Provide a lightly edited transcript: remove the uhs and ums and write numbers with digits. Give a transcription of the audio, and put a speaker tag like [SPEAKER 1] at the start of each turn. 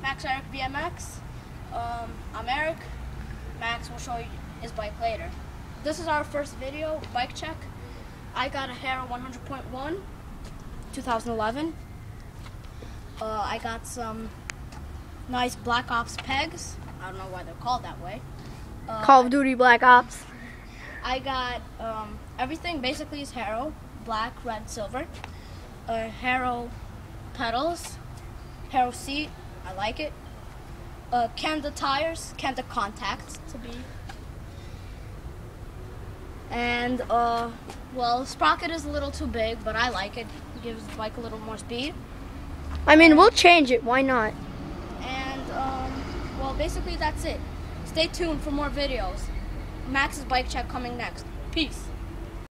[SPEAKER 1] Max Eric BMX. I'm Eric. Max will show you his bike later. This is our first video, bike check. I got a Haro 100.1, 2011. I got some nice Black Ops pegs. I don't know why they're called that way.
[SPEAKER 2] Call of Duty Black Ops.
[SPEAKER 1] I got everything basically is Haro, black, red, silver. Haro pedals, Haro seat, I like it. Kenda tires, Kenda contacts to be. And well, sprocket is a little too big, but I like it. It gives the bike a little more speed.
[SPEAKER 2] I mean, we'll change it. Why not?
[SPEAKER 1] And well, basically that's it. Stay tuned for more videos. Max's bike check coming next. Peace.